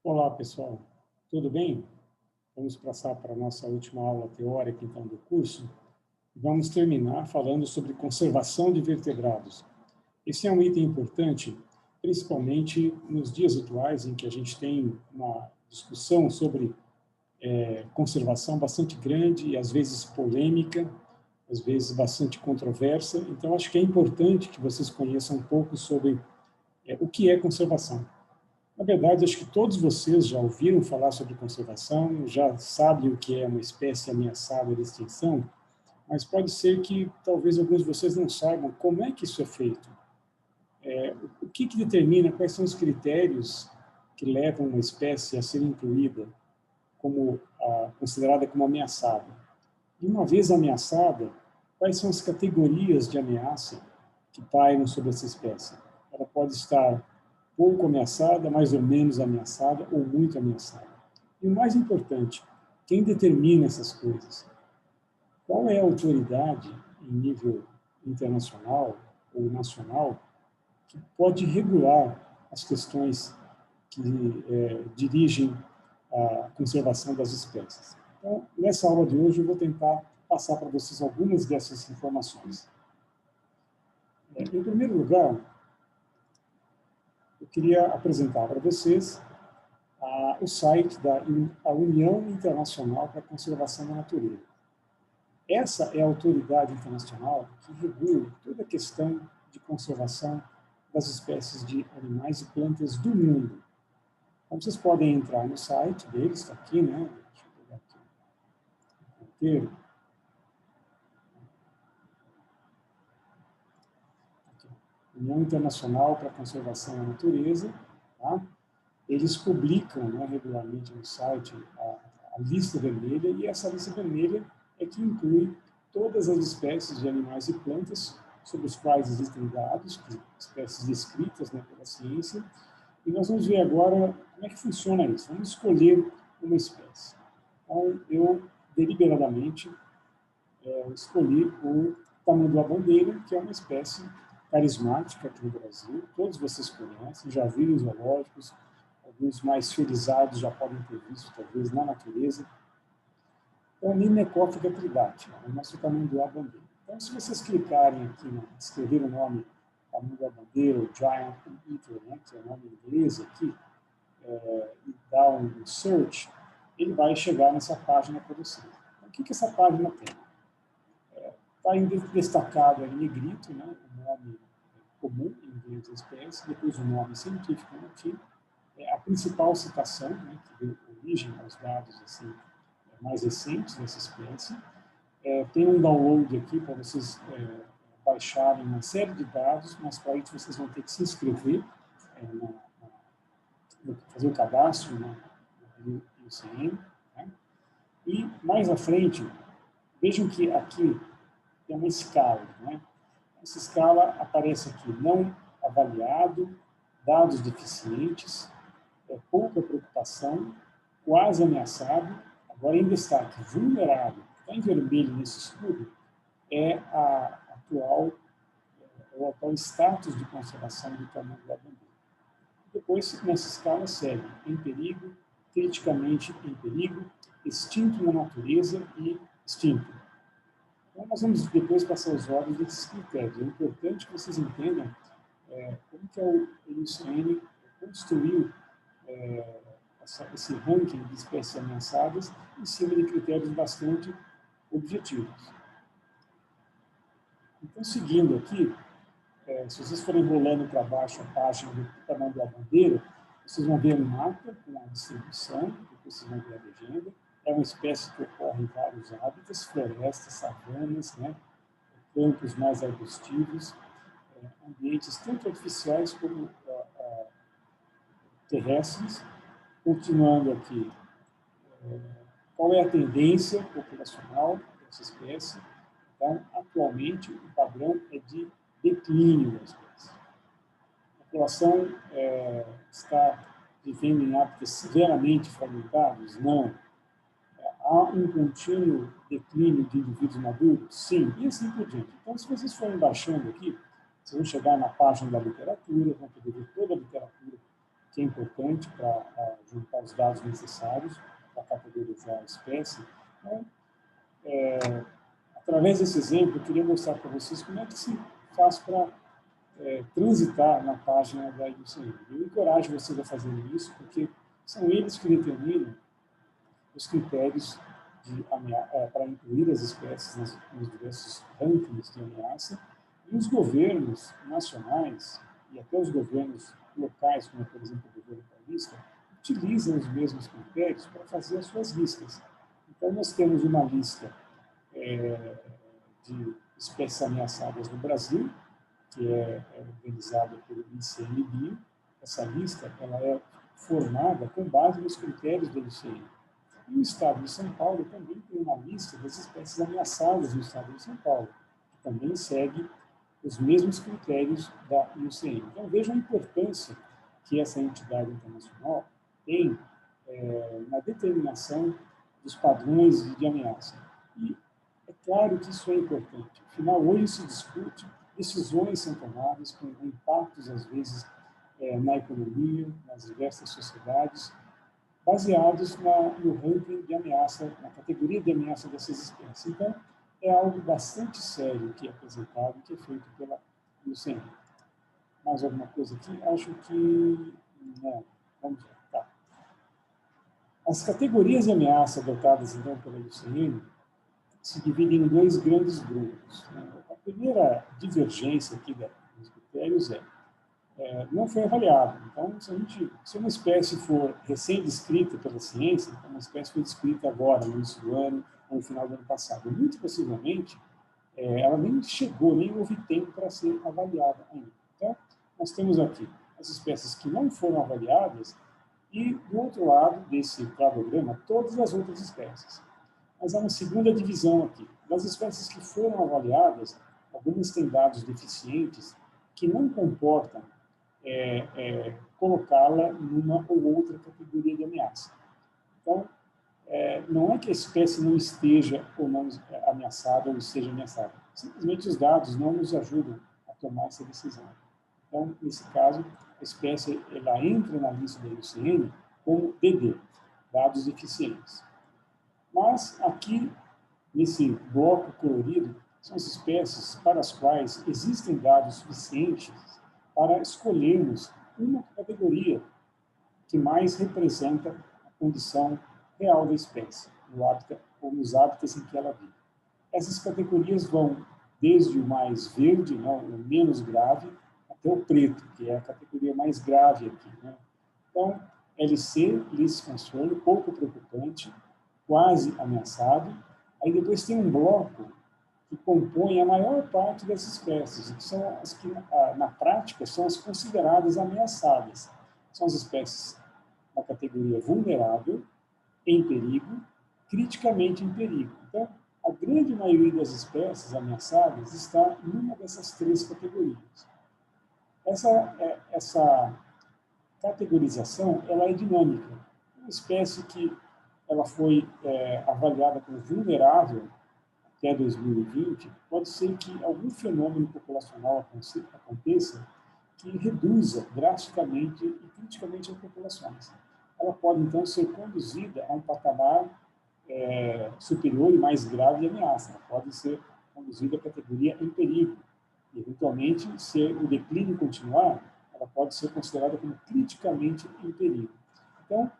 Olá, pessoal. Tudo bem? Vamos passar para a nossa última aula teórica, então, do curso. Vamos terminar falando sobre conservação de vertebrados. Esse é um item importante, principalmente nos dias atuais, em que a gente tem uma discussão sobre conservação bastante grande e, às vezes, polêmica, às vezes, bastante controversa. Então, acho que é importante que vocês conheçam um pouco sobre o que é conservação. Na verdade, acho que todos vocês já ouviram falar sobre conservação, já sabem o que é uma espécie ameaçada de extinção, mas pode ser que talvez alguns de vocês não saibam como é que isso é feito. O que determina, quais são os critérios que levam uma espécie a ser incluída como considerada como ameaçada. E uma vez ameaçada, quais são as categorias de ameaça que pairam sobre essa espécie? Ela pode estar pouco ameaçada, mais ou menos ameaçada, ou muito ameaçada. E o mais importante, quem determina essas coisas? Qual é a autoridade em nível internacional ou nacional que pode regular as questões que dirigem a conservação das espécies? Então, nessa aula de hoje, eu vou tentar passar para vocês algumas dessas informações. Em primeiro lugar, eu queria apresentar para vocês o site da União Internacional para a Conservação da Natureza. Essa é a autoridade internacional que regula toda a questão de conservação das espécies de animais e plantas do mundo. Então, vocês podem entrar no site deles, está aqui, né? Deixa eu pegar aqui o roteiro. União Internacional para a Conservação da Natureza, tá? Eles publicam, né, regularmente no site a lista vermelha, e essa lista vermelha é que inclui todas as espécies de animais e plantas sobre os quais existem dados, espécies descritas, né, pela ciência, e nós vamos ver agora como é que funciona isso. Vamos escolher uma espécie. Então, eu deliberadamente escolhi o tamanduá-bandeira, que é uma espécie carismática aqui no Brasil. Todos vocês conhecem, já viram zoológicos, alguns mais felizados já podem ter visto, talvez, na natureza. Então, a Myrmecophila tridacty, é o nosso tamanduá-bandeira. Então, se vocês clicarem aqui, escrever o nome tamanduá-bandeira, ou Giant Eater, né, que é o nome inglês aqui, e dar um search, ele vai chegar nessa página para vocês. Então, o que essa página tem? Está destacado em negrito, né, o nome comum em inglês da espécie, depois o nome científico aqui, a principal citação, né, que deu origem aos dados assim, mais recentes dessa espécie. Tem um download aqui para vocês baixarem uma série de dados, mas para isso vocês vão ter que se inscrever, fazer o cadastro no ICM. Né? E mais à frente, vejam que aqui tem uma escala. Né? Essa escala aparece aqui, não avaliado, dados deficientes, pouca preocupação, quase ameaçado, agora em destaque, vulnerável. Está em vermelho nesse estudo, é o atual status de conservação do tamanduá-bandeira. Depois, nessa escala, segue em perigo, criticamente em perigo, extinto na natureza e extinto. Então, nós vamos depois passar os olhos desses critérios. É importante que vocês entendam como que o IUCN construiu esse ranking de espécies ameaçadas em cima de critérios bastante objetivos. Então, seguindo aqui, se vocês forem rolando para baixo a página do tamanduá-bandeira, vocês vão ver um mapa com a distribuição, depois vocês vão ver a legenda. É uma espécie que ocorre em vários hábitats, florestas, savanas, né, campos mais arbustivos, ambientes tanto artificiais como terrestres. Continuando aqui, qual é a tendência populacional dessa espécie? Então, atualmente, o padrão é de declínio da espécie. A população está vivendo em hábitats severamente fragmentados? Não. Há um contínuo declínio de indivíduos maduros? Sim, e assim por diante. Então, se vocês forem baixando aqui, vocês vão chegar na página da literatura, vão poder ver toda a literatura que é importante para juntar os dados necessários para categorizar a espécie. Então, através desse exemplo, eu queria mostrar para vocês como é que se faz para transitar na página da IUCN. Eu encorajo vocês a fazerem isso, porque são eles que determinam os critérios para incluir as espécies nos diversos rankings de ameaça, e os governos nacionais e até os governos locais, como por exemplo o governo paulista, utilizam os mesmos critérios para fazer as suas listas. Então nós temos uma lista de espécies ameaçadas no Brasil, que é organizada pelo ICMBio. Essa lista ela é formada com base nos critérios do ICM. E o Estado de São Paulo também tem uma lista das espécies ameaçadas no Estado de São Paulo, que também segue os mesmos critérios da IUCN. Então, vejam a importância que essa entidade internacional tem na determinação dos padrões de ameaça. E é claro que isso é importante. Afinal, hoje se discute, decisões são tomadas com impactos, às vezes, na economia, nas diversas sociedades, baseados no ranking de ameaça, na categoria de ameaça dessas espécies. Então, é algo bastante sério que é apresentado, que é feito pela IUCN. Mais alguma coisa aqui? Acho que não. Vamos lá. Tá. As categorias de ameaça adotadas, então, pela IUCN se dividem em dois grandes grupos. A primeira divergência aqui dos critérios não foi avaliado. Então, se uma espécie for recém-descrita pela ciência, então uma espécie foi descrita agora, no início do ano, ou no final do ano passado, muito possivelmente, ela nem chegou, nem houve tempo para ser avaliada ainda. Então, nós temos aqui as espécies que não foram avaliadas e, do outro lado desse cladograma, todas as outras espécies. Mas há uma segunda divisão aqui. Das espécies que foram avaliadas, algumas têm dados deficientes que não comportam colocá-la numa ou outra categoria de ameaça. Então, não é que a espécie não esteja ou não ameaçada ou esteja ameaçada. Simplesmente os dados não nos ajudam a tomar essa decisão. Então, nesse caso, a espécie ela entra na lista da IUCN como DD, dados deficientes. Mas aqui, nesse bloco colorido, são as espécies para as quais existem dados suficientes para escolhermos uma categoria que mais representa a condição real da espécie, no hábitat ou nos hábitats em que ela vive. Essas categorias vão desde o mais verde, o menos grave, até o preto, que é a categoria mais grave aqui. Então, LC, Least Concern, pouco preocupante, quase ameaçado. Aí depois tem um bloco que compõe a maior parte das espécies, que são as que, na prática, são as consideradas ameaçadas. São as espécies da categoria vulnerável, em perigo, criticamente em perigo. Então, a grande maioria das espécies ameaçadas está em uma dessas três categorias. Essa categorização ela é dinâmica. Uma espécie que ela foi avaliada como vulnerável até 2020, pode ser que algum fenômeno populacional aconteça que reduza drasticamente e criticamente as populações. Ela pode, então, ser conduzida a um patamar superior e mais grave de ameaça. Ela pode ser conduzida à categoria em perigo. E, eventualmente, se o declínio continuar, ela pode ser considerada como criticamente em perigo. Então,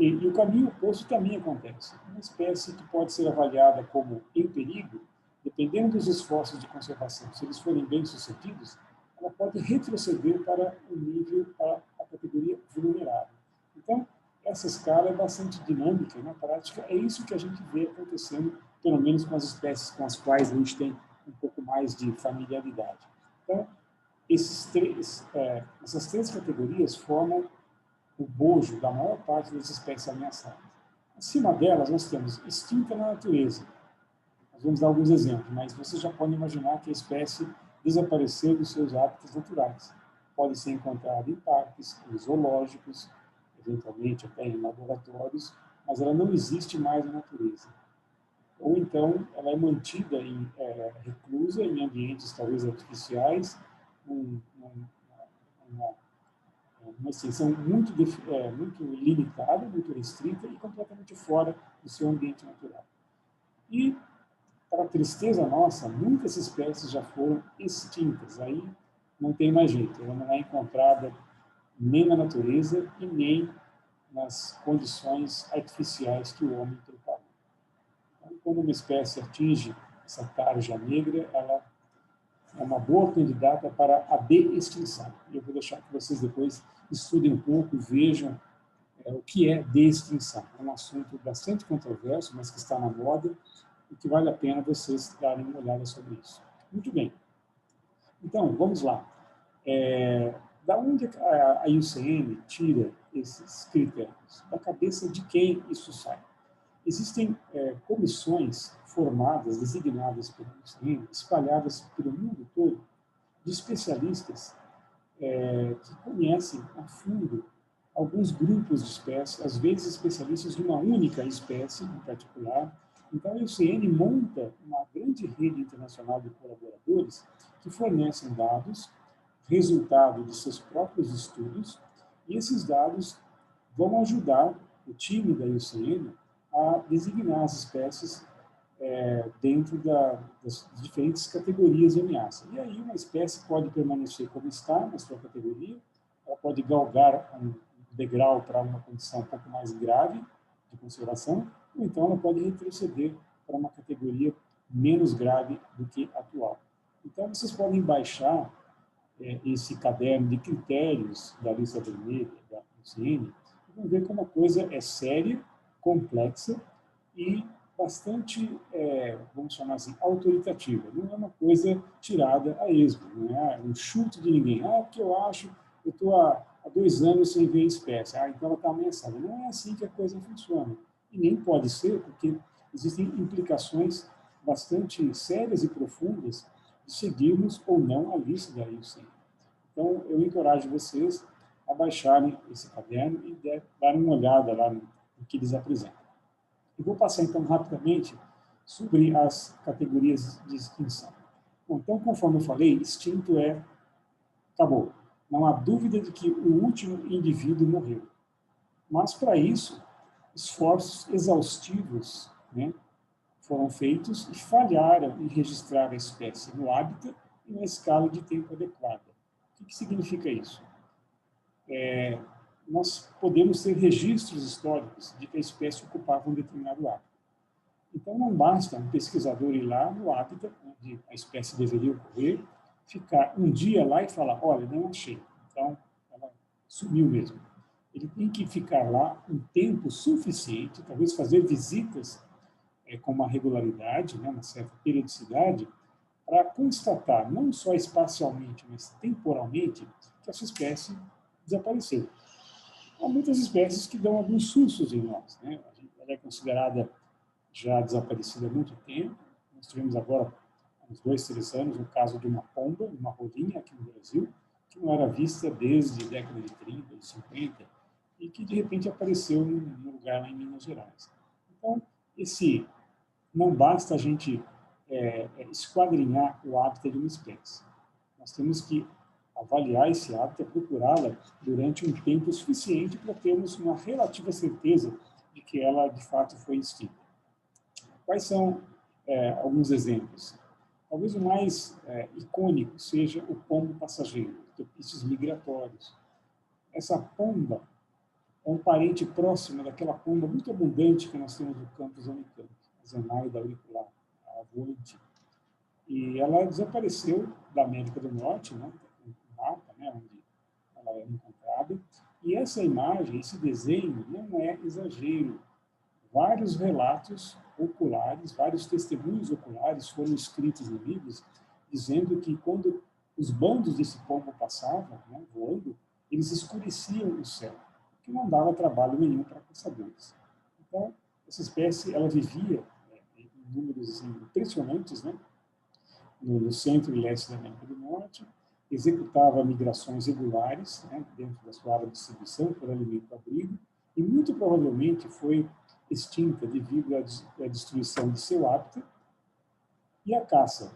e o caminho oposto também acontece. Uma espécie que pode ser avaliada como em perigo, dependendo dos esforços de conservação, se eles forem bem-sucedidos, ela pode retroceder para o nível, para a categoria vulnerável. Então, essa escala é bastante dinâmica e, na prática, é isso que a gente vê acontecendo, pelo menos com as espécies com as quais a gente tem um pouco mais de familiaridade. Então, essas três categorias formam o bojo da maior parte das espécies ameaçadas. Acima delas, nós temos extinta na natureza. Nós vamos dar alguns exemplos, mas vocês já podem imaginar que a espécie desapareceu dos seus hábitats naturais. Pode ser encontrada em parques, em zoológicos, eventualmente até em laboratórios, mas ela não existe mais na natureza. Ou então, ela é mantida reclusa em ambientes talvez artificiais, numa uma extensão muito limitada, muito restrita e completamente fora do seu ambiente natural. E, para a tristeza nossa, muitas espécies já foram extintas. Aí não tem mais jeito, ela não é encontrada nem na natureza e nem nas condições artificiais que o homem preparou. Então, quando uma espécie atinge essa tarja negra, ela é uma boa candidata para a de-extinção. E eu vou deixar que vocês depois estudem um pouco, vejam o que é de-extinção. É um assunto bastante controverso, mas que está na moda e que vale a pena vocês darem uma olhada sobre isso. Muito bem. Então, vamos lá. Da onde a IUCN tira esses critérios? Da cabeça de quem isso sai? Existem comissões formadas, designadas pela IUCN, espalhadas pelo mundo todo, de especialistas que conhecem a fundo alguns grupos de espécies, às vezes especialistas de uma única espécie em particular. Então, a IUCN monta uma grande rede internacional de colaboradores que fornecem dados, resultado de seus próprios estudos, e esses dados vão ajudar o time da IUCN a designar as espécies dentro das diferentes categorias de ameaça. E aí uma espécie pode permanecer como está na sua categoria, ela pode galgar um degrau para uma condição um pouco mais grave de conservação, ou então ela pode retroceder para uma categoria menos grave do que atual. Então vocês podem baixar esse caderno de critérios da lista vermelha da IUCN e vão ver como a coisa é séria, complexa e bastante, vamos chamar assim, autoritativa. Não é uma coisa tirada a esmo, não é um chute de ninguém. Porque eu acho, eu estou há 2 anos sem ver a espécie, então ela está ameaçada. Não é assim que a coisa funciona. E nem pode ser, porque existem implicações bastante sérias e profundas de seguirmos ou não a lista da IUCN. Então, eu encorajo vocês a baixarem esse caderno e darem uma olhada lá no que eles apresentam. Eu vou passar, então, rapidamente sobre as categorias de extinção. Bom, então, conforme eu falei, extinto acabou. Não há dúvida de que o último indivíduo morreu. Mas, para isso, esforços exaustivos foram feitos e falharam em registrar a espécie no hábitat e na escala de tempo adequada. O que significa isso? Nós podemos ter registros históricos de que a espécie ocupava um determinado hábitat. Então, não basta um pesquisador ir lá no hábitat, onde a espécie deveria ocorrer, ficar um dia lá e falar, olha, não achei. Então, ela sumiu mesmo. Ele tem que ficar lá um tempo suficiente, talvez fazer visitas com uma regularidade, uma certa periodicidade, para constatar, não só espacialmente, mas temporalmente, que essa espécie desapareceu. Há muitas espécies que dão alguns sustos em nós. Ela é considerada já desaparecida há muito tempo. Nós tivemos agora, há uns 2, 3 anos, o caso de uma pomba, uma rolinha aqui no Brasil, que não era vista desde a década de 30, de 50, e que de repente apareceu num lugar lá em Minas Gerais. Então, não basta a gente esquadrinhar o hábitat de uma espécie. Nós temos que avaliar esse hábitat, procurá-la durante um tempo suficiente para termos uma relativa certeza de que ela, de fato, foi extinta. Quais são alguns exemplos? Talvez o mais icônico seja o pombo passageiro, Topícios migratórios. Essa pomba é um parente próximo daquela pomba muito abundante que nós temos no campus Unicamp, a Zenaida auricular, a voante. E ela desapareceu da América do Norte, no mapa, onde ela é encontrada. E essa imagem, esse desenho, não é exagero. Vários relatos oculares, vários testemunhos oculares foram escritos em livros, dizendo que quando os bandos desse pombo passavam, voando, eles escureciam o céu, que não dava trabalho nenhum para caçadores. Então, essa espécie ela vivia em números assim, impressionantes, no centro e leste da América do Norte, executava migrações regulares dentro da sua área de distribuição por alimento-abrigo e muito provavelmente foi extinta devido à destruição de seu hábitat e à caça.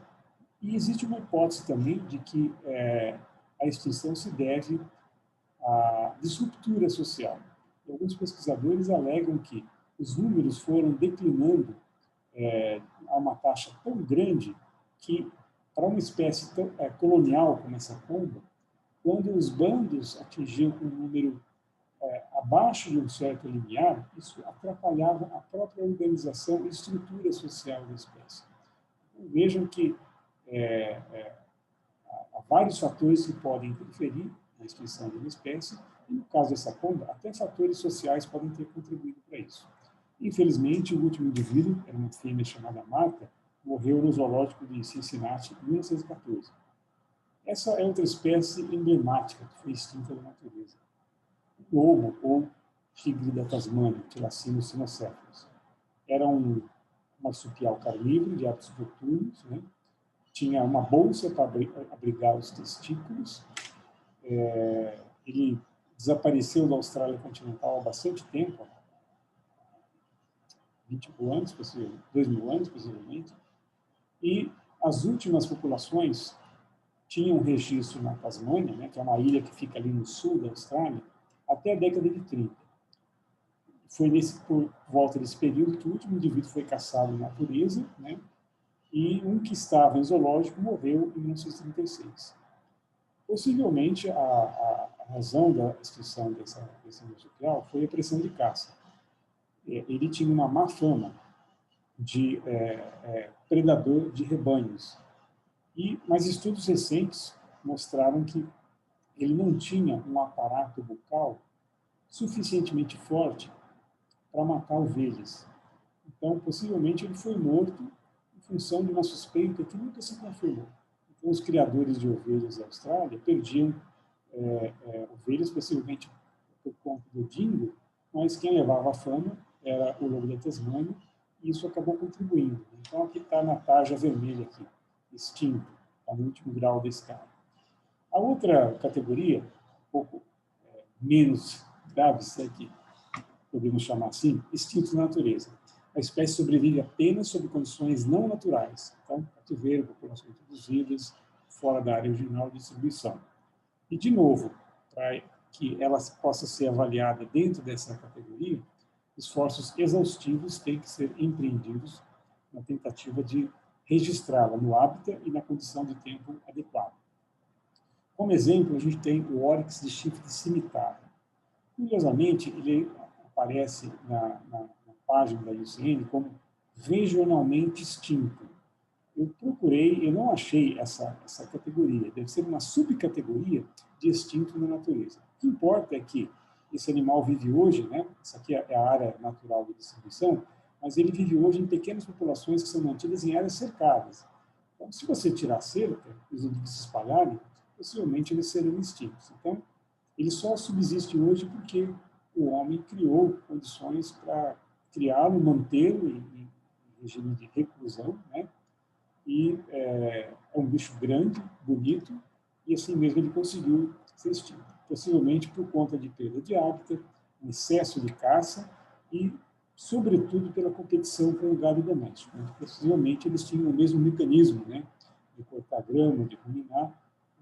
E existe uma hipótese também de que a extinção se deve a disruptura social. E alguns pesquisadores alegam que os números foram declinando a uma taxa tão grande que, para uma espécie tão, colonial como essa pomba, quando os bandos atingiam um número abaixo de um certo limiar, isso atrapalhava a própria organização e estrutura social da espécie. Então, vejam que há vários fatores que podem interferir na extinção de uma espécie, e no caso dessa pomba, até fatores sociais podem ter contribuído para isso. Infelizmente, o último indivíduo, era uma fêmea chamada Marta, morreu no zoológico de Cincinnati em 1914. Essa é outra espécie emblemática que foi extinta da natureza. O lobo, ou tigre da Tasmânia, Thylacinus cynocephalus. Era um marsupial carnívoro de hábitos noturnos, né? Tinha uma bolsa para abrigar os testículos. Ele desapareceu da Austrália continental há bastante tempo, 20 anos, 2.000 anos, possivelmente. E as últimas populações tinham registro na Tasmânia, né, que é uma ilha que fica ali no sul da Austrália, até a década de 30. Foi por volta desse período que o último indivíduo foi caçado na natureza, né, e um que estava em zoológico morreu em 1936. Possivelmente, a razão da extinção desse marsupial foi a pressão de caça. Ele tinha uma má fama de predador de rebanhos. Mas estudos recentes mostraram que ele não tinha um aparato bucal suficientemente forte para matar ovelhas. Então, possivelmente, ele foi morto em função de uma suspeita que nunca se confirmou. Então, os criadores de ovelhas da Austrália perdiam ovelhas, possivelmente por conta do dingo, mas quem levava a fama era o lobo da Tasmânia, e isso acabou contribuindo. Então, aqui está na tarja vermelha, aqui, extinto, está no último grau da escala. A outra categoria, um pouco menos grave, se é que podemos chamar assim, extinto na natureza. A espécie sobrevive apenas sob condições não naturais, então, cativeiro, populações introduzidas, fora da área original de distribuição. E, de novo, para que ela possa ser avaliada dentro dessa categoria, esforços exaustivos têm que ser empreendidos na tentativa de registrá-la no hábitat e na condição de tempo adequada. Como exemplo, a gente tem o óryx de chifre cimitarra. Curiosamente, ele aparece na página da IUCN como regionalmente extinto. Eu procurei, eu não achei essa categoria. Deve ser uma subcategoria de extinto na natureza. O que importa é que esse animal vive hoje, né? Essa aqui é a área natural de distribuição, mas ele vive hoje em pequenas populações que são mantidas em áreas cercadas. Então, se você tirar a cerca, os indivíduos se espalharem, possivelmente eles serão extintos. Então, ele só subsiste hoje porque o homem criou condições para criá-lo, mantê-lo em regime de reclusão, né? E é um bicho grande, bonito, e assim mesmo ele conseguiu ser extinto. Possivelmente por conta de perda de hábitat, excesso de caça e, sobretudo, pela competição com o gado doméstico. Possivelmente eles tinham o mesmo mecanismo, né, de cortar grama, de ruminar.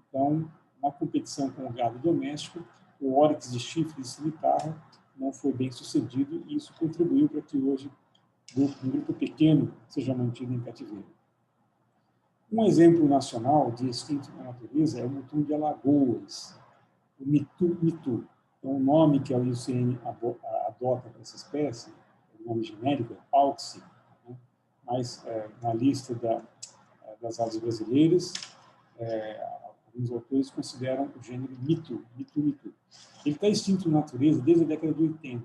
Então, na competição com o gado doméstico, o óryx de chifre de cimitarra não foi bem sucedido e isso contribuiu para que hoje um grupo pequeno seja mantido em cativeiro. Um exemplo nacional de extinto na natureza é o mutum de Alagoas, o mitu. Então, o nome que a IUCN adota para essa espécie, o nome genérico é Pauxi, né? Mas na lista das aves brasileiras, alguns autores consideram o gênero mitu. Ele está extinto na natureza desde a década de 80,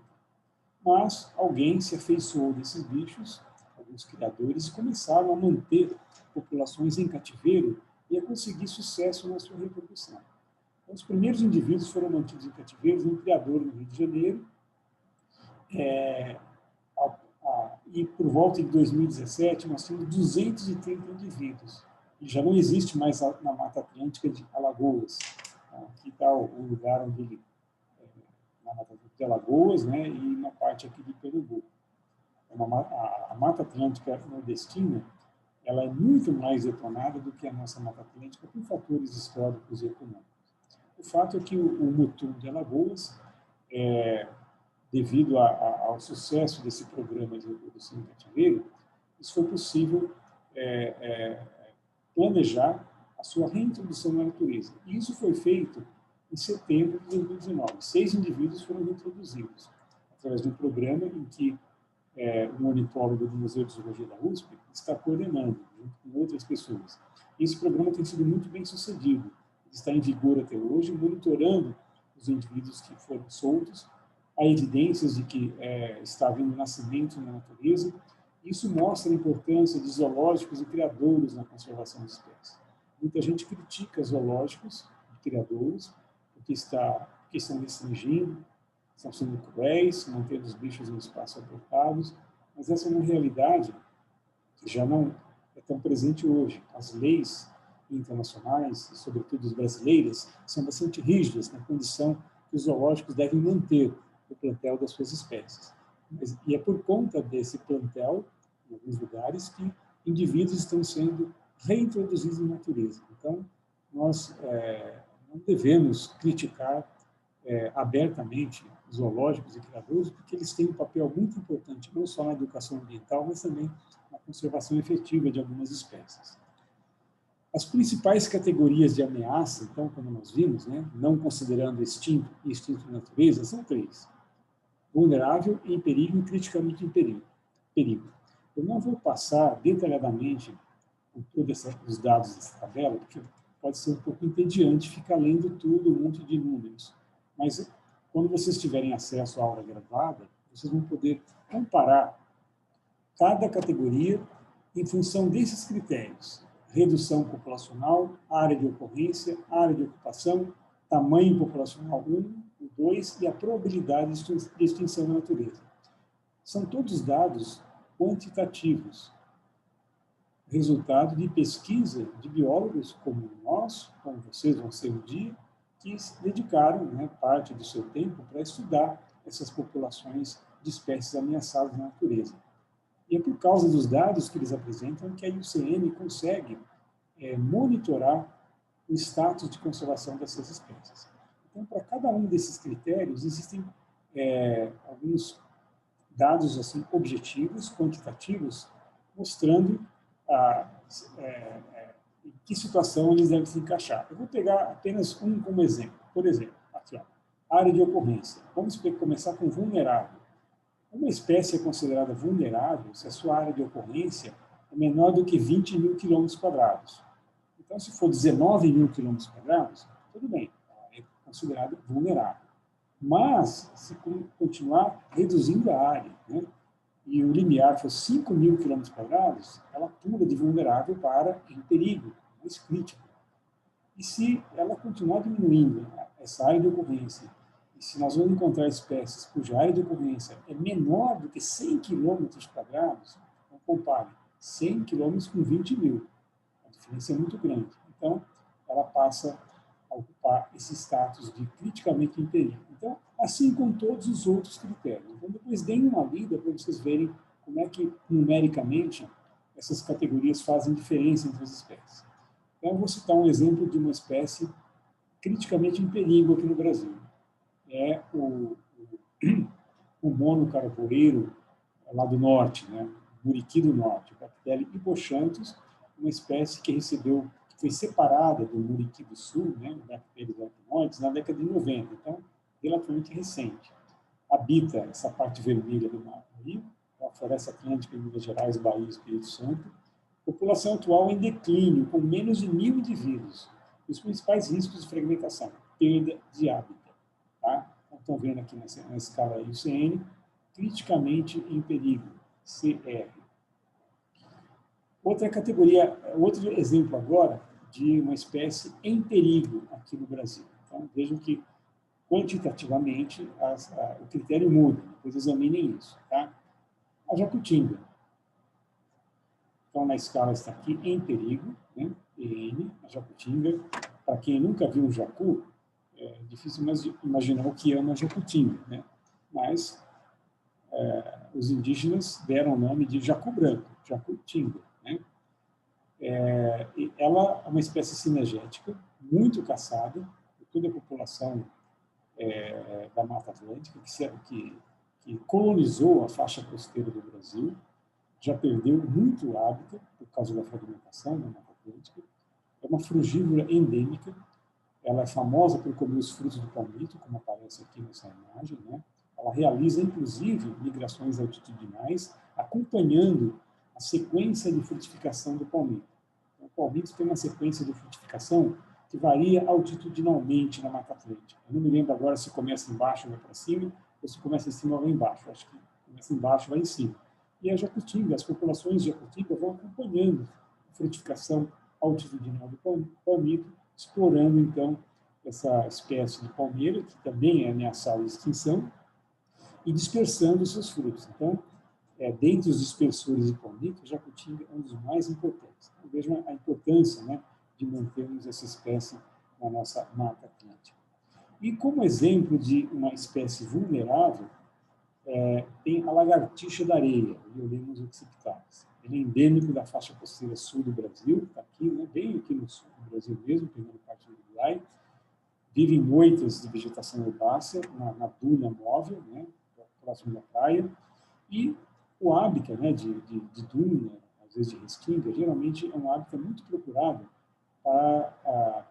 mas alguém se afeiçoou desses bichos, alguns criadores, começaram a manter populações em cativeiro e a conseguir sucesso na sua reprodução. Então, os primeiros indivíduos foram mantidos em cativeiros em criador no Rio de Janeiro, e por volta de 2017 nós tínhamos 230 indivíduos. E já não existe mais na Mata Atlântica de Alagoas. Aqui está o lugar onde ele, na Mata Atlântica de Alagoas, né, e na parte aqui de Pernambuco. A Mata Atlântica nordestina, ela é muito mais detonada do que a nossa Mata Atlântica por fatores históricos e econômicos. O fato é que o Mutum de Alagoas, devido ao sucesso desse programa de reprodução cativeiro, isso foi possível planejar a sua reintrodução na natureza. E isso foi feito em setembro de 2019. 6 indivíduos foram reintroduzidos, através de um programa em que um ornitólogo do Museu de Zoologia da USP está coordenando, junto com outras pessoas. Esse programa tem sido muito bem sucedido. Está em vigor até hoje, monitorando os indivíduos que foram soltos. Há evidências de que está havendo nascimento na natureza. Isso mostra a importância de zoológicos e criadouros na conservação de espécies. Muita gente critica zoológicos e criadouros porque estão restringindo, estão sendo cruéis, mantendo os bichos em espaços apertados, mas essa é uma realidade que já não é tão presente hoje. As leis internacionais, e sobretudo as brasileiras, são bastante rígidas na condição que os zoológicos devem manter o plantel das suas espécies. E é por conta desse plantel, em alguns lugares, que indivíduos estão sendo reintroduzidos na natureza. Então, nós não devemos criticar abertamente zoológicos e criadores, porque eles têm um papel muito importante, não só na educação ambiental, mas também na conservação efetiva de algumas espécies. As principais categorias de ameaça, então, como nós vimos, não considerando extinto e extinto na natureza, são 3. Vulnerável, em perigo e criticamente em perigo. Eu não vou passar detalhadamente por todos os dados dessa tabela, porque pode ser um pouco entediante ficar lendo tudo, um monte de números. Mas, quando vocês tiverem acesso à aula gravada, vocês vão poder comparar cada categoria em função desses critérios: redução populacional, área de ocorrência, área de ocupação, tamanho populacional 1, 2 e a probabilidade de extinção da natureza. São todos dados quantitativos, resultado de pesquisa de biólogos como nós, como vocês vão ser um dia, que se dedicaram parte do seu tempo para estudar essas populações de espécies ameaçadas na natureza. E é por causa dos dados que eles apresentam que a IUCN consegue monitorar o status de conservação dessas espécies. Então, para cada um desses critérios, existem alguns dados assim, objetivos, quantitativos, mostrando em que situação eles devem se encaixar. Eu vou pegar apenas um como exemplo. Por exemplo, aqui, área de ocorrência. Vamos começar com vulnerável. Uma espécie é considerada vulnerável se a sua área de ocorrência é menor do que 20 mil quilômetros quadrados. Então, se for 19 mil quilômetros quadrados, tudo bem, é considerado vulnerável. Mas, se continuar reduzindo a área, e o limiar for 5 mil quilômetros quadrados, ela pula de vulnerável para em perigo, mais crítico. E se ela continuar diminuindo essa área de ocorrência, e se nós vamos encontrar espécies cuja área de ocorrência é menor do que 100 quilômetros quadrados, então compare 100 quilômetros com 20 mil. A diferença é muito grande. Então, ela passa a ocupar esse status de criticamente em perigo. Então, assim com todos os outros critérios. Então, depois deem uma lida para vocês verem como é que, numericamente, essas categorias fazem diferença entre as espécies. Então, eu vou citar um exemplo de uma espécie criticamente em perigo aqui no Brasil. É o mono carvoeiro lá do norte, Muriqui do Norte, o Cactele hipoxanthus, uma espécie que foi separada do Muriqui do Sul, o Cacteles arquinoides, na década de 90, então, relativamente recente. Habita essa parte vermelha do Mar do Rio, a Floresta Atlântica em Minas Gerais, Bahia e Espírito Santo. População atual em declínio, com menos de 1.000 indivíduos. Os principais riscos de fragmentação, perda de hábitat. Tá? Então, estão vendo aqui na escala IUCN, criticamente em perigo, CR. Outra categoria, outro exemplo agora de uma espécie em perigo aqui no Brasil. Então, vejam que, quantitativamente, o critério muda, depois examinem isso. Tá? A jacutinga. Então, na escala está aqui, em perigo, EN, a jacutinga. Para quem nunca viu um jacu, é difícil imaginar o que é uma jacutinga, mas os indígenas deram o nome de jacu branco, jacutinga. Ela é uma espécie cinegética, muito caçada, toda a população da Mata Atlântica, que colonizou a faixa costeira do Brasil, já perdeu muito hábitat por causa da fragmentação da Mata Atlântica. É uma frugívora endêmica. Ela é famosa por comer os frutos do palmito, como aparece aqui nessa imagem, né? Ela realiza, inclusive, migrações altitudinais, acompanhando a sequência de frutificação do palmito. Então, o palmito tem uma sequência de frutificação que varia altitudinalmente na Mata Atlântica. Eu não me lembro agora se começa embaixo e vai para cima, ou se começa em cima e vai embaixo. Acho que começa embaixo e vai em cima. E a jacutinga, as populações de jacutinga vão acompanhando a frutificação altitudinal do palmito, explorando, então, essa espécie de palmeira, que também é ameaçada de extinção, e dispersando os seus frutos. Então, dentre os dispersores de palmito, a jacutinga é um dos mais importantes. Então, vejam a importância, né, de mantermos essa espécie na nossa Mata Atlântica. E como exemplo de uma espécie vulnerável, tem a lagartixa da areia, o Iolaemus oxyptalis. Ele é endêmico da faixa costeira sul do Brasil, está aqui, né, bem aqui no sul do Brasil mesmo, pegando parte do Uruguai. Vive em moitas de vegetação herbácea, na duna móvel, né, próximo da praia. E o hábitat, né, de duna, às vezes de restinga, geralmente é um hábitat muito procurado para a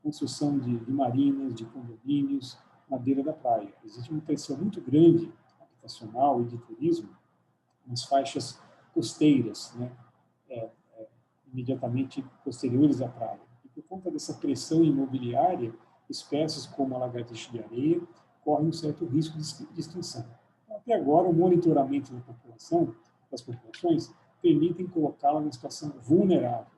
construção de marinas, de condomínios na beira da praia. Existe uma tensão muito grande habitacional e de turismo nas faixas costeiras, né, imediatamente posteriores à praia. E por conta dessa pressão imobiliária, espécies como a lagartixa de areia correm um certo risco de extinção. Até agora, o monitoramento das populações, permitem colocá-la numa situação vulnerável.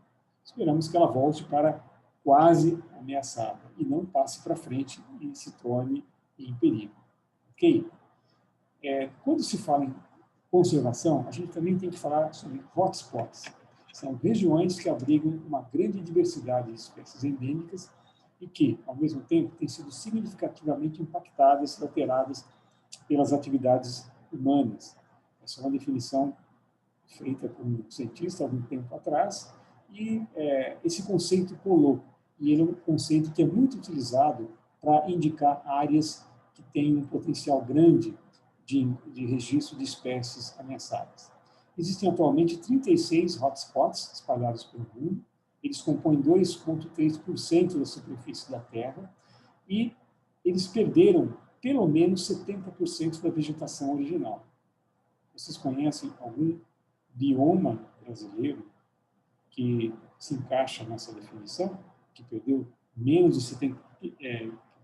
Esperamos que ela volte para quase ameaçada e não passe para frente e se torne em perigo. Ok? Quando se fala em conservação, a gente também tem que falar sobre hotspots. São regiões que abrigam uma grande diversidade de espécies endêmicas e que, ao mesmo tempo, têm sido significativamente impactadas e alteradas pelas atividades humanas. Essa é uma definição feita por um cientista há algum tempo atrás, e esse conceito colou. E ele é um conceito que é muito utilizado para indicar áreas que têm um potencial grande de registro de espécies ameaçadas. Existem atualmente 36 hotspots espalhados pelo mundo. Eles compõem 2,3% da superfície da Terra e eles perderam pelo menos 70% da vegetação original. Vocês conhecem algum bioma brasileiro que se encaixa nessa definição, que perdeu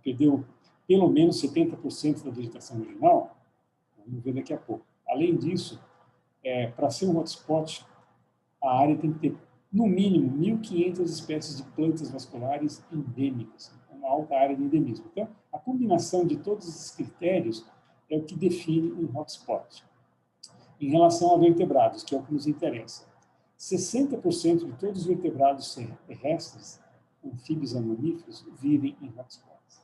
perdeu pelo menos 70% da vegetação original? Vamos ver daqui a pouco. Além disso, para ser um hotspot, a área tem que ter, no mínimo, 1.500 espécies de plantas vasculares endêmicas, uma alta área de endemismo. Então, a combinação de todos esses critérios é o que define um hotspot. Em relação a vertebrados, que é o que nos interessa, 60% de todos os vertebrados terrestres, anfíbios e mamíferos, vivem em hotspots.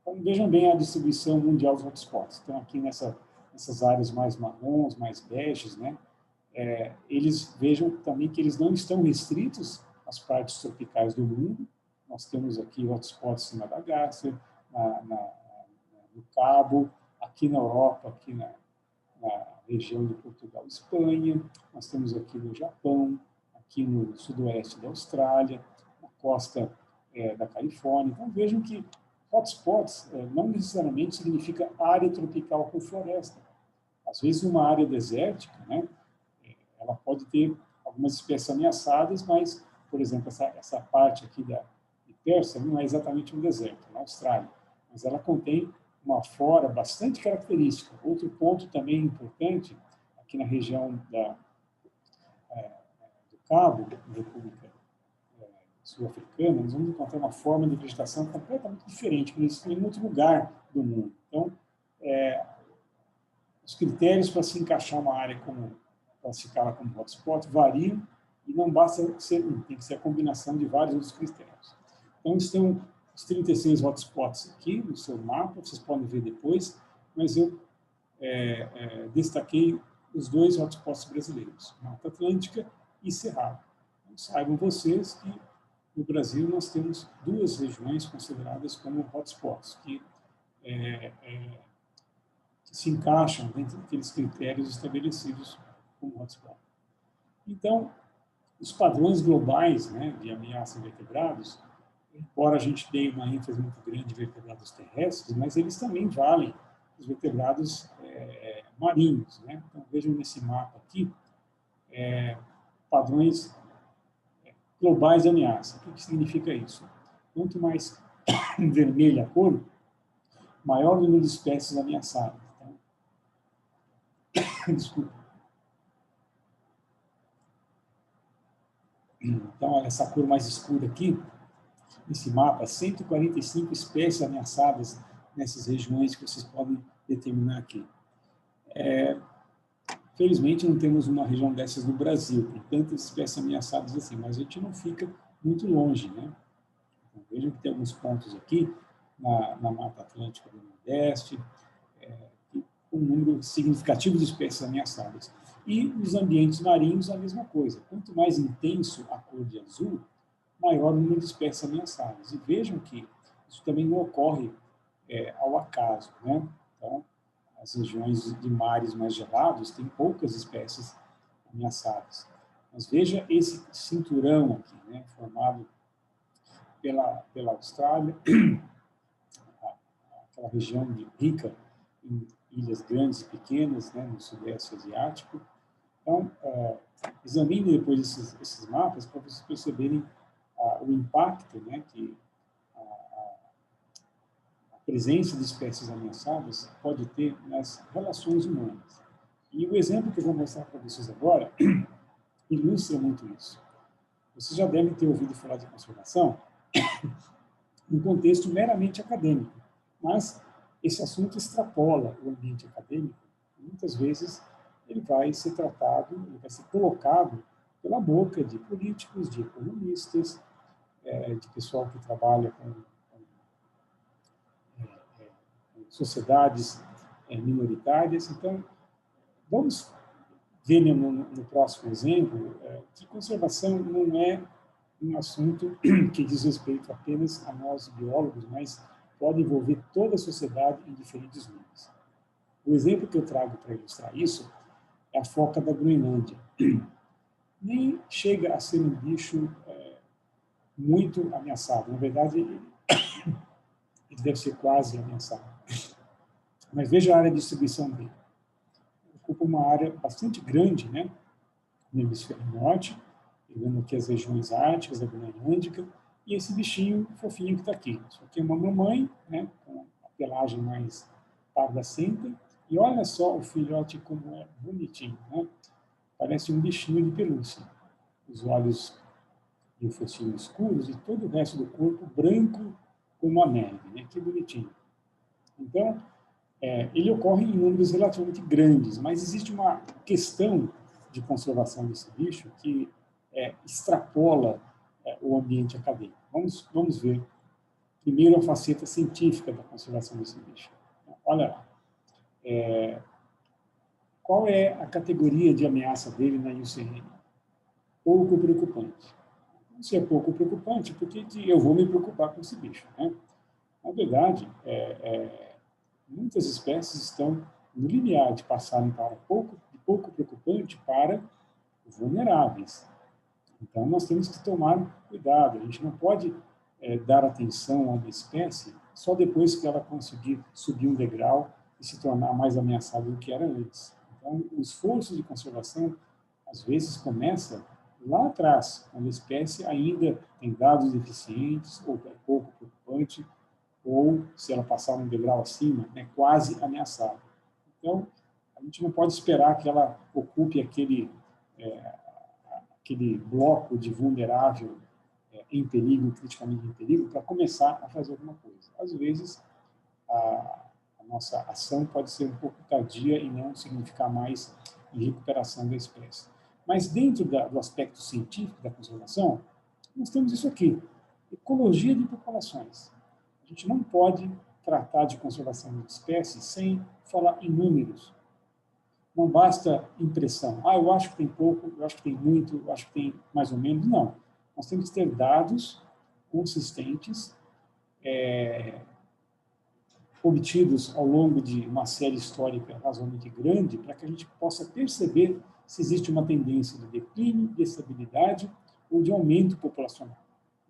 Então, vejam bem a distribuição mundial dos hotspots. Então, aqui nessas áreas mais marrons, mais beges, né, eles vejam também que eles não estão restritos às partes tropicais do mundo. Nós temos aqui hotspots em Madagascar, no Cabo, aqui na Europa, aqui na região de Portugal e Espanha, nós temos aqui no Japão, aqui no sudoeste da Austrália, na costa da Califórnia. Então, vejam que hotspots não necessariamente significa área tropical com floresta. Às vezes, uma área desértica, né, ela pode ter algumas espécies ameaçadas, mas, por exemplo, essa parte aqui de Pérsia não é exatamente um deserto, na Austrália, mas ela contém uma flora bastante característica. Outro ponto também importante, aqui na região do Cabo, na República Sul-Africana, nós vamos encontrar uma forma de vegetação completamente diferente, que não existe em nenhum outro lugar do mundo. Então, os critérios para se encaixar uma área classificá-la como hotspot variam e não basta ser um, tem que ser a combinação de vários outros critérios. Então, estão os 36 hotspots aqui no seu mapa, vocês podem ver depois, mas eu destaquei os 2 hotspots brasileiros, Mata Atlântica e Cerrado. Então, saibam vocês que no Brasil nós temos 2 regiões consideradas como hotspots, que se encaixam dentro daqueles critérios estabelecidos como hotspot. Então, os padrões globais, né, de ameaça a vertebrados, embora a gente dê uma ênfase muito grande em vertebrados terrestres, mas eles também valem os vertebrados marinhos, né? Então, vejam nesse mapa aqui, padrões globais de ameaça. O que significa isso? Quanto mais vermelha a cor, maior o número de espécies ameaçadas. Então, desculpa. Então, olha, essa cor mais escura aqui, nesse mapa, 145 espécies ameaçadas nessas regiões que vocês podem determinar aqui. Felizmente, não temos uma região dessas no Brasil, com tantas espécies ameaçadas assim, mas a gente não fica muito longe, né? Então, vejam que tem alguns pontos aqui, na Mata Atlântica do Nordeste, um número significativo de espécies ameaçadas. E nos ambientes marinhos, a mesma coisa. Quanto mais intenso a cor de azul, maior o número de espécies ameaçadas. E vejam que isso também não ocorre ao acaso, né? Então, as regiões de mares mais gelados têm poucas espécies ameaçadas. Mas veja esse cinturão aqui, né, formado pela Austrália, aquela região rica em ilhas grandes e pequenas, né, no sudeste asiático. Então, examine depois esses mapas para vocês perceberem o impacto, né, que a presença de espécies ameaçadas pode ter nas relações humanas. E o exemplo que eu vou mostrar para vocês agora ilustra muito isso. Vocês já devem ter ouvido falar de conservação num contexto meramente acadêmico, mas esse assunto extrapola o ambiente acadêmico. Muitas vezes ele vai ser tratado, ele vai ser colocado pela boca de políticos, de economistas, de pessoal que trabalha com sociedades minoritárias. Então, vamos ver no próximo exemplo que conservação não é um assunto que diz respeito apenas a nós biólogos, mas pode envolver toda a sociedade em diferentes níveis. O exemplo que eu trago para ilustrar isso é a foca da Groenlândia. Nem chega a ser um bicho muito ameaçado. Na verdade, ele deve ser quase ameaçado. Mas veja a área de distribuição dele. Ocupa uma área bastante grande, né, no hemisfério norte, pegando aqui as regiões árticas, da Groenlândica, e esse bichinho fofinho que está aqui. Isso aqui é uma mamãe, né, com a pelagem mais pardacenta, e olha só o filhote como é bonitinho, né? Parece um bichinho de pelúcia. Os olhos e o focinho escuros e todo o resto do corpo branco como a neve, né? Que bonitinho. Então, ele ocorre em números relativamente grandes, mas existe uma questão de conservação desse bicho que extrapola o ambiente acadêmico. Vamos ver primeiro a faceta científica da conservação desse bicho. Olha lá. Qual é a categoria de ameaça dele na IUCN? Pouco preocupante. Se é pouco preocupante, por que eu vou me preocupar com esse bicho, né? Na verdade, muitas espécies estão no limiar de passarem para pouco preocupante para vulneráveis. Então, nós temos que tomar cuidado. A gente não pode dar atenção a uma espécie só depois que ela conseguir subir um degrau e se tornar mais ameaçada do que era antes. Então, o esforço de conservação, às vezes, começa lá atrás, quando a espécie ainda tem dados deficientes, ou é pouco preocupante, ou, se ela passar um degrau acima, é quase ameaçada. Então, a gente não pode esperar que ela ocupe aquele bloco de vulnerável em perigo, criticamente em perigo, para começar a fazer alguma coisa. Às vezes, a nossa ação pode ser um pouco tardia e não significar mais em recuperação da espécie. Mas dentro do aspecto científico da conservação, nós temos isso aqui, ecologia de populações. A gente não pode tratar de conservação de espécies sem falar em números. Não basta impressão. Eu acho que tem pouco, eu acho que tem muito, eu acho que tem mais ou menos. Não. Nós temos que ter dados consistentes, obtidos ao longo de uma série histórica razoavelmente grande, para que a gente possa perceber se existe uma tendência de declínio, de estabilidade ou de aumento populacional.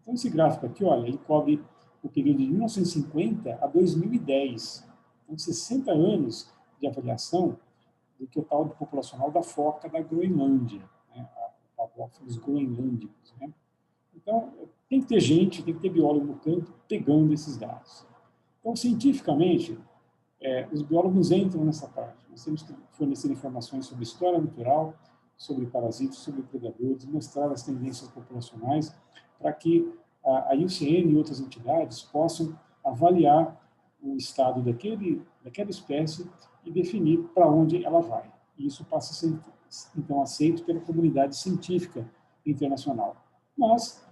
Então, esse gráfico aqui, olha, ele cobre o período de 1950 a 2010. Então, 60 anos de avaliação do total populacional da foca da Groenlândia, né? A foca dos groenlândicos, né? Então, tem que ter gente, tem que ter biólogo no campo pegando esses dados. Então, cientificamente, os biólogos entram nessa parte. Nós temos que fornecer informações sobre história natural, sobre parasitas, sobre predadores, mostrar as tendências populacionais, para que a IUCN e outras entidades possam avaliar o estado daquela espécie e definir para onde ela vai. E isso passa a ser, então, aceito pela comunidade científica internacional. Mas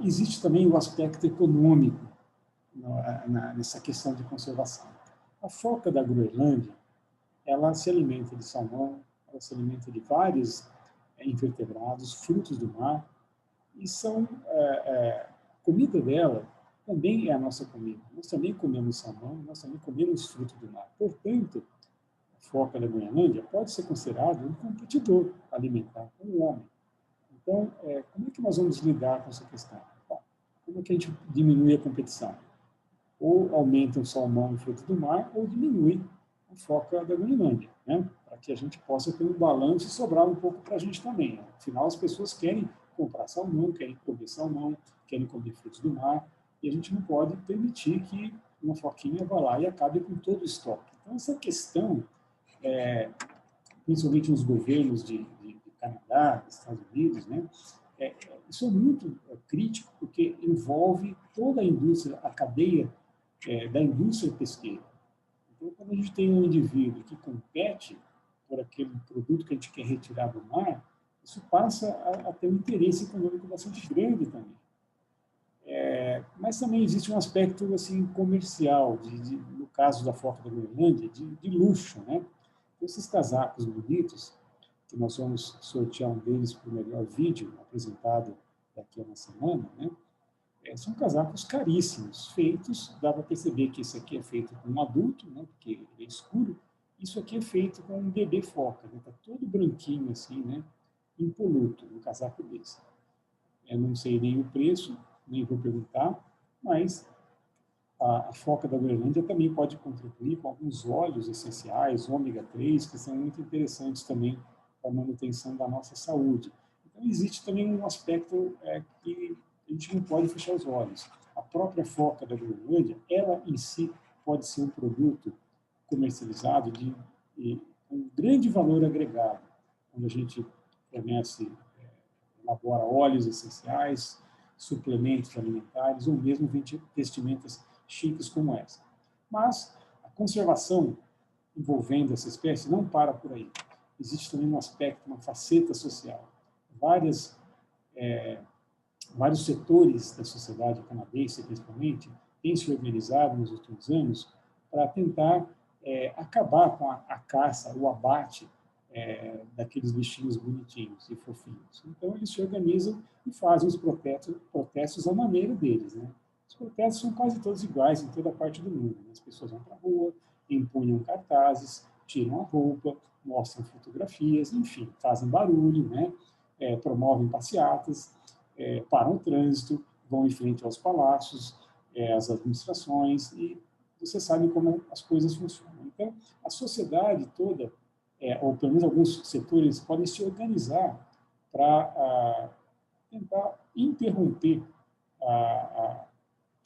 existe também o aspecto econômico nessa questão de conservação. A foca da Groenlândia, ela se alimenta de salmão, ela se alimenta de vários invertebrados, frutos do mar, e a comida dela também é a nossa comida. Nós também comemos salmão, nós também comemos frutos do mar. Portanto, a foca da Groenlândia pode ser considerada um competidor alimentar com o homem. Então, como é que nós vamos lidar com essa questão? Bom, como é que a gente diminui a competição? Ou aumenta o salmão e frutos do mar, ou diminui a foca da Groenlândia, né? Para que a gente possa ter um balanço e sobrar um pouco para a gente também. Afinal, as pessoas querem comprar salmão, querem comer salmão, querem comer frutos do mar, e a gente não pode permitir que uma foquinha vá lá e acabe com todo o estoque. Então, essa questão, principalmente nos governos de Canadá, Estados Unidos, né? Isso é muito crítico, porque envolve toda a indústria, a cadeia da indústria pesqueira. Então, quando a gente tem um indivíduo que compete por aquele produto que a gente quer retirar do mar, isso passa a ter um interesse econômico bastante grande também. Mas também existe um aspecto assim comercial, no caso da foca da Groenlândia, de luxo, né? Esses casacos bonitos, que nós vamos sortear um deles para o melhor vídeo apresentado daqui a uma semana, né? São casacos caríssimos, feitos, dá para perceber que esse aqui é feito com um adulto, né? Porque ele é escuro, isso aqui é feito com um bebê foca, né? Tá todo branquinho assim, né? Impoluto, um casaco desse. Eu não sei nem o preço, nem vou perguntar, mas a foca da Groenlândia também pode contribuir com alguns óleos essenciais, ômega 3, que são muito interessantes também para a manutenção da nossa saúde. Então, existe também um aspecto que a gente não pode fechar os olhos. A própria foca da Groenlândia, ela em si pode ser um produto comercializado de um grande valor agregado, onde a gente fornece, elabora óleos essenciais, suplementos alimentares ou mesmo vestimentas chiques como essa. Mas a conservação envolvendo essa espécie não para por aí. Existe também um aspecto, uma faceta social. Vários setores da sociedade canadense, principalmente, têm se organizado nos últimos anos para tentar acabar com a caça, o abate daqueles bichinhos bonitinhos e fofinhos. Então, eles se organizam e fazem os protestos à maneira deles, né? Os protestos são quase todos iguais em toda parte do mundo. As pessoas vão para a rua, empunham cartazes, tiram a roupa, mostram fotografias, enfim, fazem barulho, né? Promovem passeatas, param o trânsito, vão em frente aos palácios, às administrações, e você sabe como as coisas funcionam. Então, a sociedade toda, ou pelo menos alguns setores, podem se organizar para tentar interromper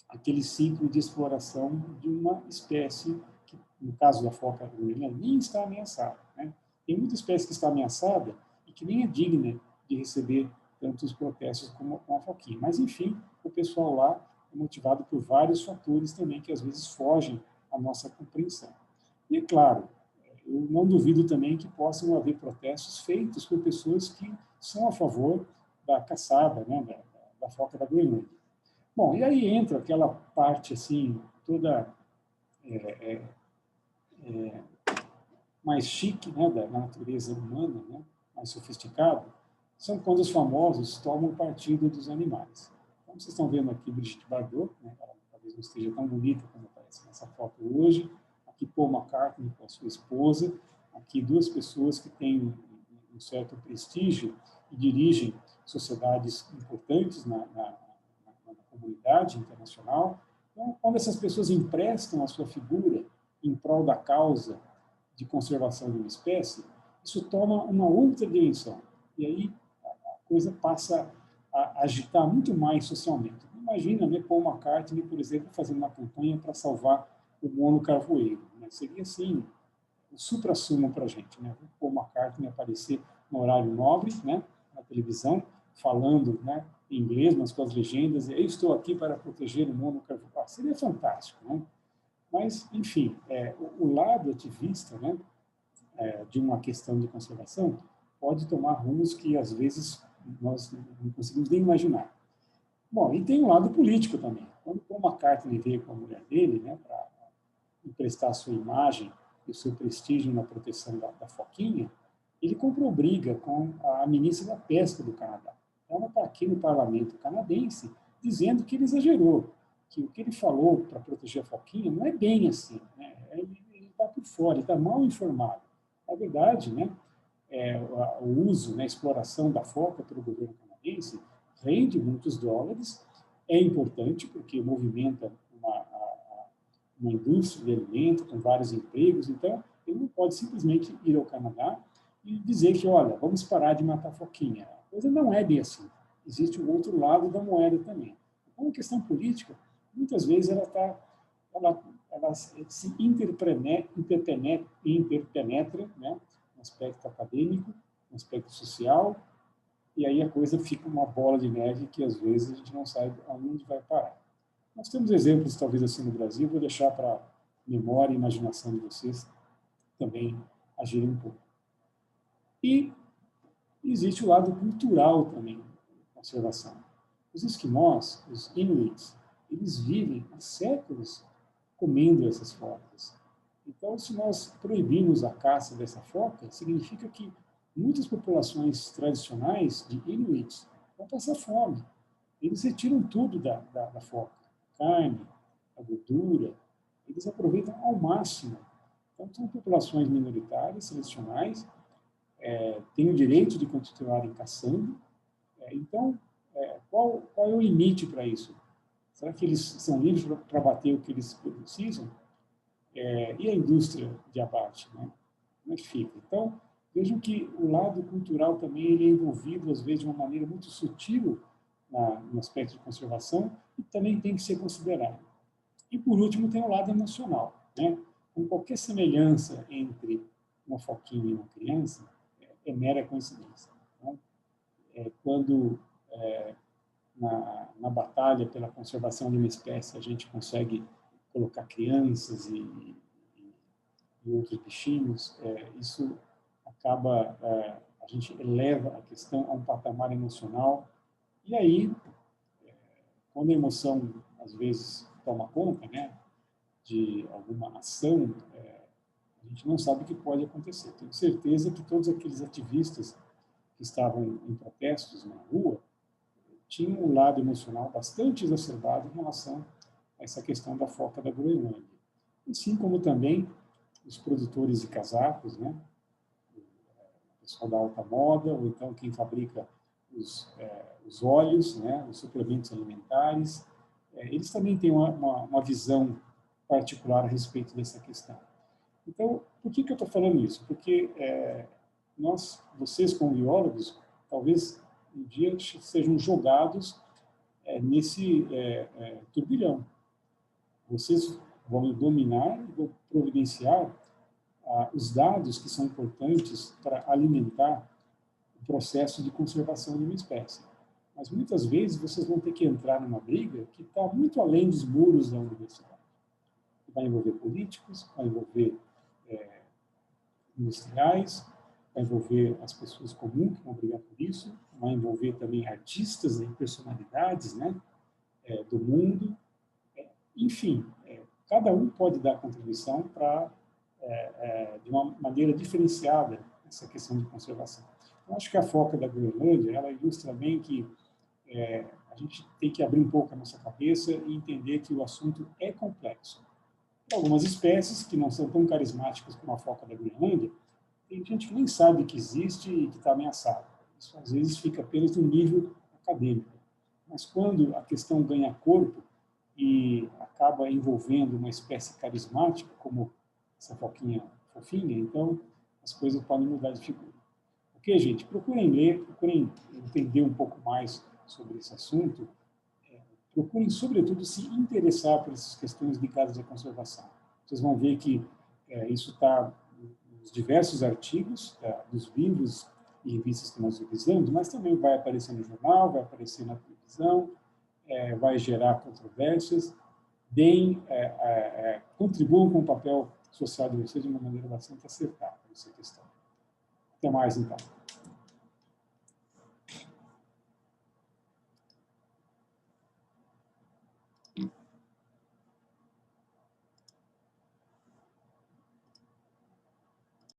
aquele ciclo de exploração de uma espécie que, no caso da foca groenlândia, nem está ameaçada, né? Tem muita espécie que está ameaçada e que nem é digna de receber tantos protestos como a foquinha. Mas, enfim, o pessoal lá é motivado por vários fatores também que, às vezes, fogem à nossa compreensão. E, é claro, eu não duvido também que possam haver protestos feitos por pessoas que são a favor da caçada, né, da foca da Groenlândia. Bom, e aí entra aquela parte, assim, toda mais chique, né, da natureza humana, né, mais sofisticada, são quando os famosos tomam partido dos animais. Então, vocês estão vendo aqui Brigitte Bardot, né? Ela talvez não esteja tão bonita como aparece nessa foto hoje. Aqui Paul McCartney com a sua esposa. Aqui duas pessoas que têm um certo prestígio e dirigem sociedades importantes na comunidade internacional. Então, quando essas pessoas emprestam a sua figura em prol da causa de conservação de uma espécie, isso toma uma outra dimensão. E aí a coisa passa a agitar muito mais socialmente. Imagina, né, Paul McCartney, por exemplo, fazendo uma campanha para salvar o mono carvoeiro. Né? Seria, assim, o supra-sumo para a gente. Né? O Paul McCartney aparecer no horário nobre, né, na televisão, falando, né, em inglês, mas com as legendas, eu estou aqui para proteger o mono carvoeiro. Seria fantástico. Né? Mas, enfim, o lado ativista, né, de uma questão de conservação pode tomar rumos que, às vezes, nós não conseguimos nem imaginar. Bom, e tem um lado político também. Quando Paul McCartney veio com a mulher dele, né, para emprestar sua imagem e o seu prestígio na proteção da foquinha, ele comprou briga com a ministra da Pesca do Canadá. Ela está aqui no parlamento canadense dizendo que ele exagerou, que o que ele falou para proteger a foquinha não é bem assim. Né? Ele está por fora, ele está mal informado. Na verdade, né, o uso, né, a exploração da foca pelo governo canadense rende muitos dólares, é importante porque movimenta uma indústria de alimento com vários empregos, então ele não pode simplesmente ir ao Canadá e dizer que, olha, vamos parar de matar foquinha. A coisa não é bem assim. Existe o outro lado da moeda também. Então, a questão política, muitas vezes, ela se interpenetra, né, no aspecto acadêmico, no aspecto social, e aí a coisa fica uma bola de neve que, às vezes, a gente não sabe aonde vai parar. Nós temos exemplos, talvez, assim no Brasil, vou deixar para a memória e imaginação de vocês também agirem um pouco. E existe o lado cultural também da conservação. Os esquimós, os inuits, eles vivem há séculos comendo essas focas. Então, se nós proibirmos a caça dessa foca, significa que muitas populações tradicionais de inuits vão passar fome. Eles retiram tudo da foca, a carne, a gordura, eles aproveitam ao máximo. Então, são populações minoritárias, tradicionais, têm o direito de continuarem caçando. Então, qual é o limite para isso? Será que eles são livres para bater o que eles precisam? E a indústria de abate, né? Como é que fica? Então, vejam que o lado cultural também ele é envolvido, às vezes, de uma maneira muito sutil no aspecto de conservação e também tem que ser considerado. E, por último, tem o lado emocional. Né? Com qualquer semelhança entre uma foquinha e uma criança, é mera coincidência. Então, quando na batalha pela conservação de uma espécie a gente consegue colocar crianças e outros bichinhos, isso acaba, a gente eleva a questão a um patamar emocional, e aí, quando a emoção, às vezes, toma conta, né, de alguma ação, a gente não sabe o que pode acontecer. Tenho certeza que todos aqueles ativistas que estavam em protestos na rua tinham um lado emocional bastante exacerbado em relação a essa questão da foca da Groenlândia. Assim como também os produtores de casacos, né, o pessoal da alta moda, ou então quem fabrica os óleos, né, os suplementos alimentares, eles também têm uma visão particular a respeito dessa questão. Então, por que eu estou falando isso? Porque vocês como biólogos, talvez um dia sejam jogados nesse turbilhão. Vocês vão dominar e vão providenciar os dados que são importantes para alimentar o processo de conservação de uma espécie. Mas muitas vezes vocês vão ter que entrar numa briga que está muito além dos muros da universidade. Vai envolver políticos, vai envolver industriais, vai envolver as pessoas comuns que vão brigar por isso, vai envolver também artistas e personalidades, né, do mundo. Enfim, cada um pode dar contribuição para, de uma maneira diferenciada, essa questão de conservação. Eu acho que a foca da Groenlândia, ela ilustra bem que a gente tem que abrir um pouco a nossa cabeça e entender que o assunto é complexo. Para algumas espécies que não são tão carismáticas como a foca da Groenlândia, tem gente que nem sabe que existe e que está ameaçada. Isso, às vezes, fica apenas no nível acadêmico. Mas quando a questão ganha corpo e acaba envolvendo uma espécie carismática, como essa foquinha fofinha, então as coisas podem mudar de figura. Ok, gente? Procurem ler, procurem entender um pouco mais sobre esse assunto. Procurem, sobretudo, se interessar por essas questões ligadas à conservação. Vocês vão ver que isso está nos diversos artigos dos livros e revistas que nós utilizamos, mas também vai aparecer no jornal, vai aparecer na televisão, vai gerar controvérsias. Contribuam com o papel social de vocês de uma maneira bastante acertada nessa questão. Até mais, então.